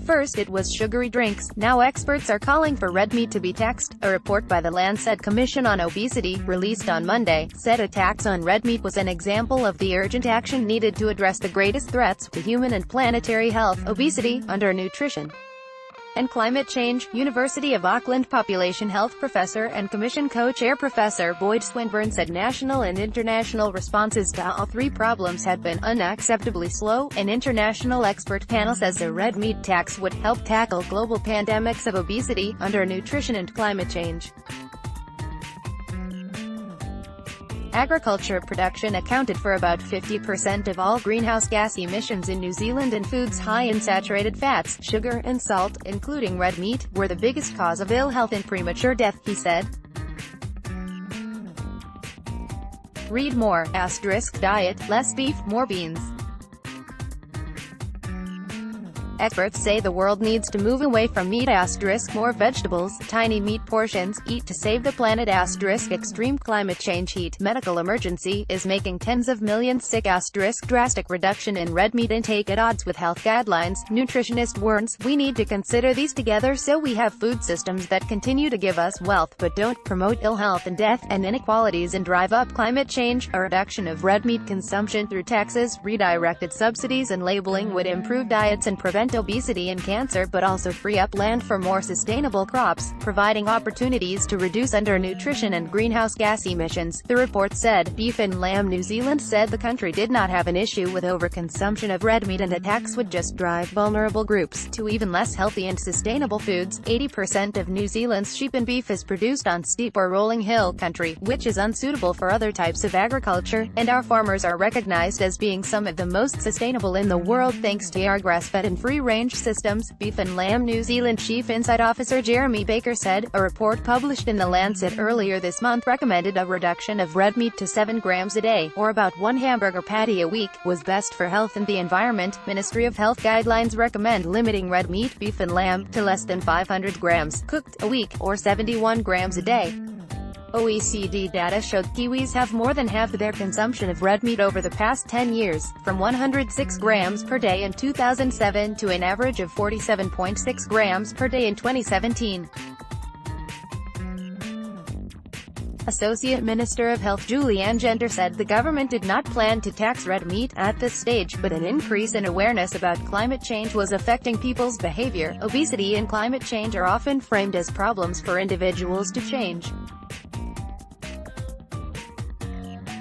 first it was sugary drinks, now experts are calling for red meat to be taxed. A report by the Lancet Commission on Obesity, released on Monday, said a tax on red meat was an example of the urgent action needed to address the greatest threats to human and planetary health: obesity, undernutrition, and climate change. University of Auckland population health professor and commission co-chair Professor Boyd Swinburn said national and international responses to all three problems had been unacceptably slow. An international expert panel says a red meat tax would help tackle global pandemics of obesity, undernutrition and climate change. Agriculture production accounted for about 50% of all greenhouse gas emissions in New Zealand, and foods high in saturated fats, sugar, and salt, including red meat, were the biggest cause of ill health and premature death, he said. Read more. Diet, less beef, more beans. Experts say the world needs to move away from meat *, more vegetables, tiny meat portions, eat to save the planet *. Extreme climate change heat medical emergency is making tens of millions sick *. Drastic reduction in red meat intake at odds with health guidelines, nutritionist warns. We need to consider these together so we have food systems that continue to give us wealth but don't promote ill health and death and inequalities and drive up climate change. A reduction of red meat consumption through taxes, redirected subsidies and labeling would improve diets and prevent obesity and cancer, but also free up land for more sustainable crops, providing opportunities to reduce undernutrition and greenhouse gas emissions, the report said. Beef and lamb. New Zealand said the country did not have an issue with overconsumption of red meat, and a tax would just drive vulnerable groups to even less healthy and sustainable foods. 80% of New Zealand's sheep and beef is produced on steep or rolling hill country, which is unsuitable for other types of agriculture, and our farmers are recognized as being some of the most sustainable in the world thanks to our grass-fed and free-range systems. Beef and lamb. New Zealand Chief Insight Officer Jeremy Baker said, a report published in The Lancet earlier this month recommended a reduction of red meat to 7 grams a day, or about 1 hamburger patty a week, was best for health and the environment. Ministry of Health guidelines recommend limiting red meat, beef and lamb, to less than 500 grams, cooked, a week, or 71 grams a day. OECD data showed Kiwis have more than halved their consumption of red meat over the past 10 years, from 106 grams per day in 2007 to an average of 47.6 grams per day in 2017. Associate Minister of Health Julianne Genter said the government did not plan to tax red meat at this stage, but an increase in awareness about climate change was affecting people's behavior. Obesity and climate change are often framed as problems for individuals to change.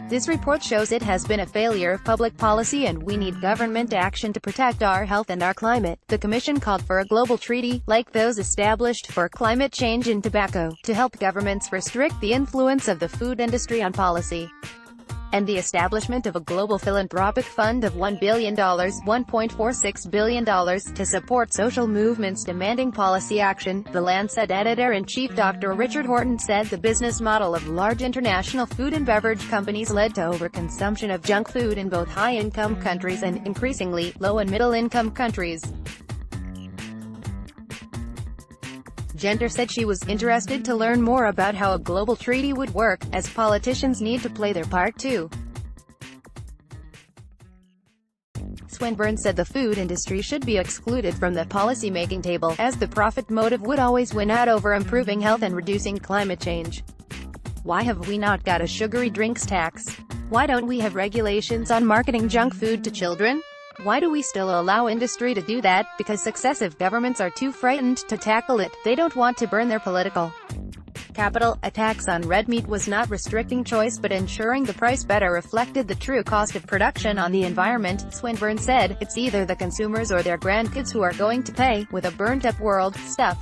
This report shows it has been a failure of public policy and we need government action to protect our health and our climate. The Commission called for a global treaty, like those established for climate change and tobacco, to help governments restrict the influence of the food industry on policy, and the establishment of a global philanthropic fund of $1 billion $1.46 billion to support social movements demanding policy action. The Lancet editor-in-chief Dr. Richard Horton said the business model of large international food and beverage companies led to overconsumption of junk food in both high-income countries and, increasingly, low- and middle-income countries. Genter said she was interested to learn more about how a global treaty would work, as politicians need to play their part too. Swinburne said the food industry should be excluded from the policy-making table, as the profit motive would always win out over improving health and reducing climate change. Why have we not got a sugary drinks tax? Why don't we have regulations on marketing junk food to children? Why do we still allow industry to do that? Because successive governments are too frightened to tackle it. They don't want to burn their political capital. A tax on red meat was not restricting choice but ensuring the price better reflected the true cost of production on the environment. Swinburne said, it's either the consumers or their grandkids who are going to pay, with a burnt-up world. Stuff.